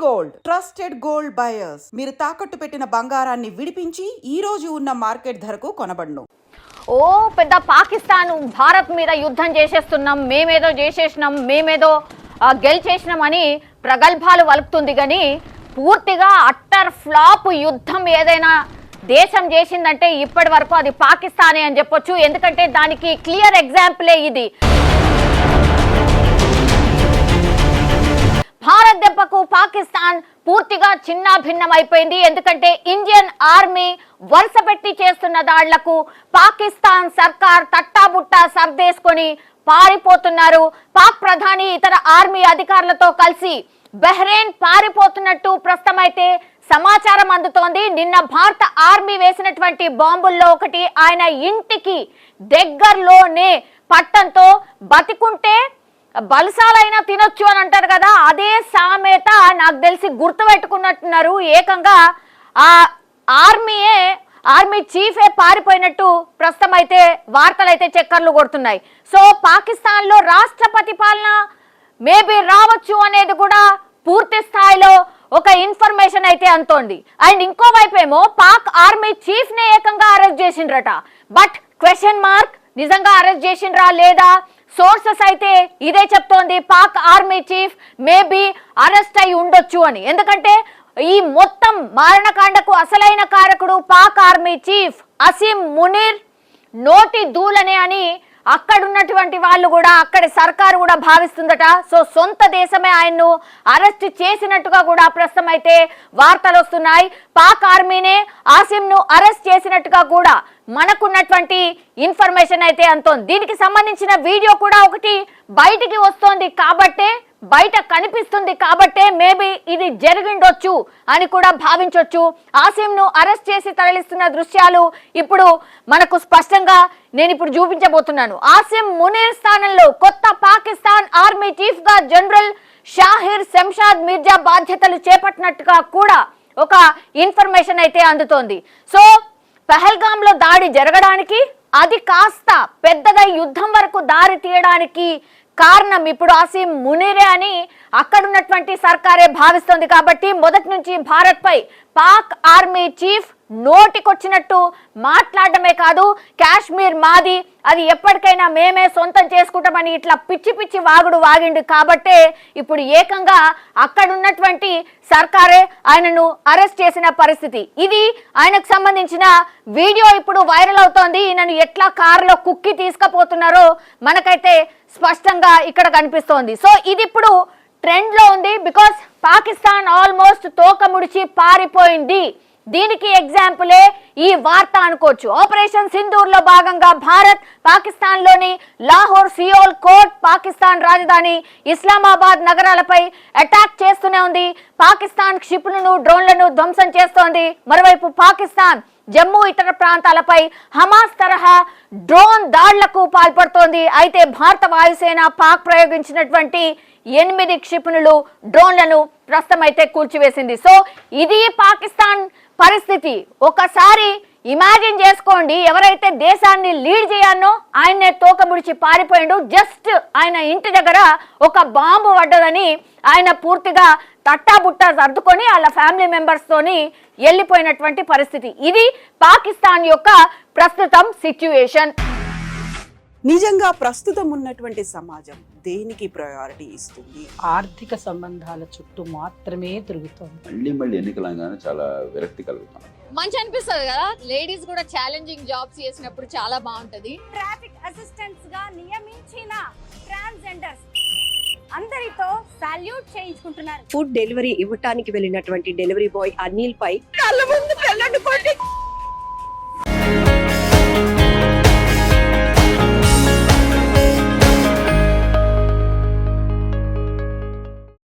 Gold trusted gold buyers మీరు తాకట్టు పెట్టిన బంగారాన్ని విడిపించి ఈ రోజు ఉన్న మార్కెట్ ధరకు కొనబడును. ఓ పెద్ద పాకిస్తాన్ భారత్ మీద యుద్ధం చేసేస్తున్నాం, మేమేదో చేసేసినాం, మేమేదో గెలిచేసినాం అని ప్రగల్భాలు వలుపుతుంది. కానీ పూర్తిగా అట్టర్ ఫ్లాప్ యుద్ధం ఏదైనా దేశం చేసిందంటే ఇప్పటి వరకు అది పాకిస్తానే అని చెప్పొచ్చు. ఎందుకంటే దానికి క్లియర్ ఎగ్జాంపులే ఇది. భారత్ దెబ్బకు పాకిస్తాన్ పూర్తిగా చిన్న భిన్నం అయిపోయింది. ఎందుకంటే ఇండియన్ ఆర్మీ వరుస పెట్టి చేస్తున్న దాడులకు పాకిస్తాన్ సర్కార్ తట్టాబుట్టా సర్దేసుకొని పారిపోతున్నారు. పాక్ ప్రధాని ఇతర ఆర్మీ అధికారులతో కలిసి బహ్రెయిన్ పారిపోతున్నట్టు ప్రస్తుతమైతే సమాచారం అందుతోంది. నిన్న భారత ఆర్మీ వేసినటువంటి బాంబుల్లో ఒకటి ఆయన ఇంటికి దగ్గరలోనే పట్టంతో బతికుంటే బలసాలైనా తినొచ్చు అని అంటారు కదా, అదే సామెత నాకు తెలిసి గుర్తుపెట్టుకున్నట్టున్నారు. ఏకంగా ఆ ఆర్మీ చీఫే పారిపోయినట్టు ప్రస్తుతం అయితే వార్తలు అయితే చక్కర్లు కొడుతున్నాయి. సో పాకిస్తాన్ లో రాష్ట్రపతి పాలన మేబీ రావచ్చు అనేది కూడా పూర్తి స్థాయిలో ఒక ఇన్ఫర్మేషన్ అయితే అంతోంది. అండ్ ఇంకోవైపు ఏమో పాక్ ఆర్మీ చీఫ్ నే ఏకంగా అరెస్ట్ చేసిండ్రట. బట్ క్వశ్చన్ మార్క్, నిజంగా అరెస్ట్ చేసిండ్రా లేదా? సోర్సెస్ అయితే ఇదే చెప్తోంది, Pak army chief maybe arrest అయి ఉండొచ్చు అని. ఎందుకంటే ఈ మొత్తం మారణకాండకు అసలైన కారకుడు పాక్ ఆర్మీ చీఫ్ అసీం మునీర్ నోటి దూలనే అని అక్కడున్నటువంటి వాళ్ళు కూడా, అక్కడి సర్కారు కూడా భావిస్తుందట. సో సొంత దేశమే ఆయన్ను అరెస్ట్ చేసినట్టుగా కూడా ప్రస్తుతం అయితే వార్తలు వస్తున్నాయి. పాక్ ఆర్మీనే ఆసిమ్ను అరెస్ట్ చేసినట్టుగా కూడా మనకున్నటువంటి ఇన్ఫర్మేషన్ అయితే అంతోంది. దీనికి సంబంధించిన వీడియో కూడా ఒకటి బయటికి వస్తోంది కాబట్టే, బయట కనిపిస్తుంది కాబట్టే మేబీ ఇది జరిగిండొచ్చు అని కూడా భావించవచ్చు. ఆసిమ్ను అరెస్ట్ చేసి తరలిస్తున్న దృశ్యాలు ఇప్పుడు మనకు స్పష్టంగా నేను ఇప్పుడు చూపించబోతున్నాను. ఆసిం మునీర్ స్థానంలో కొత్త పాకిస్తాన్ ఆర్మీ చీఫ్ గా జనరల్ షాహిర్ శంషాద్ మిర్జా బాధ్యతలు చేపట్టినట్టుగా కూడా ఒక ఇన్ఫర్మేషన్ అయితే అందుతోంది. సో పహల్గామ్ లో దాడి జరగడానికి, అది కాస్త పెద్దగా యుద్ధం వరకు దారి తీయడానికి కారణం ఇప్పుడు ఆసిం మునీరే అని అక్కడున్నటువంటి సర్కారే భావిస్తోంది. కాబట్టి మొదటి నుంచి భారత్ పై పాక్ ఆర్మీ చీఫ్ నోటికొచ్చినట్టు మాట్లాడమే కాదు, కాశ్మీర్ మాది, అది ఎప్పటికైనా మేమే సొంతం చేసుకుంటామని ఇట్లా పిచ్చి పిచ్చి వాగిండు. కాబట్టే ఇప్పుడు ఏకంగా అక్కడున్నటువంటి సర్కారే ఆయనను అరెస్ట్ చేసిన పరిస్థితి. ఇది ఆయనకు సంబంధించిన వీడియో ఇప్పుడు వైరల్ అవుతోంది. ఈయనను ఎట్లా కారులో కుక్కి తీసుకుపోతున్నారో మనకైతే స్పష్టంగా ఇక్కడ కనిపిస్తోంది. సో ఇది ఇప్పుడు ట్రెండ్ లో ఉంది. బికాస్ పాకిస్తాన్ ఆల్మోస్ట్ తోక ముడిచి పారిపోయింది. దీనికి ఎగ్జాంపులే ఈ వార్త అనుకోవచ్చు. ఆపరేషన్ సింధూర్ లో భాగంగా భారత్ పాకిస్తాన్ లోని లాహోర్, సియోల్, కోట్, పాకిస్తాన్ రాజధాని ఇస్లామాబాద్ నగరాలపై అటాక్ చేస్తూనే ఉంది. పాకిస్తాన్ క్షిపణులను, డ్రోన్లను ధ్వంసం చేస్తోంది. మరోవైపు పాకిస్తాన్ జమ్మూ ఇతర ప్రాంతాలపై హమాస్ తరహా డ్రోన్ దాడులకు పాల్పడుతోంది. అయితే భారత వాయుసేన పాక్ ప్రయోగించినటువంటి 8 క్షిపణులు, డ్రోన్లను ప్రస్తుతం అయితే కూల్చివేసింది. సో ఇది పాకిస్తాన్ పరిస్థితి. ఒకసారి ఇమాజిన్ చేసుకోండి, ఎవరైతే దేశాన్ని లీడ్ చేయాలనో ఆయన్నే తోక ముడిచి పారిపోయిండు. జస్ట్ ఆయన ఇంటి దగ్గర ఒక బాంబు పడ్డదని ఆయన పూర్తిగా తట్టాబుట్టా సర్దుకొని వాళ్ళ ఫ్యామిలీ మెంబర్స్ తోని వెళ్ళిపోయినటువంటి పరిస్థితి. ఇది పాకిస్తాన్ యొక్క ప్రస్తుతం సిచ్యువేషన్. నిజంగా ప్రస్తుతం ఉన్నటువంటి సమాజం దేనికి ప్రయారిటీ ఇస్తుంది? ఆర్థిక సంబంధాల చుట్టూ మాత్రమే తిరుగుతోంది. మళ్ళీ ఎన్నికలంగానే చాలా విరక్తి కలుగుతాం. మంచి అనిపిస్తుంది కదా, లేడీస్ కూడా ఛాలెంజింగ్ జాబ్స్ చేసినప్పుడు చాలా బాగుంటది. ట్రాఫిక్ అసిస్టెంట్స్ గా నియమించిన ట్రాన్స్జెండర్స్ అందరితో సాల్యూట్ చేయించుకుంటున్నారు. ఫుడ్ డెలివరీ ఇవ్వటానికి వెళ్ళినటువంటి డెలివరీ బాయ్ అనిల్ పై కళ్ళ ముందు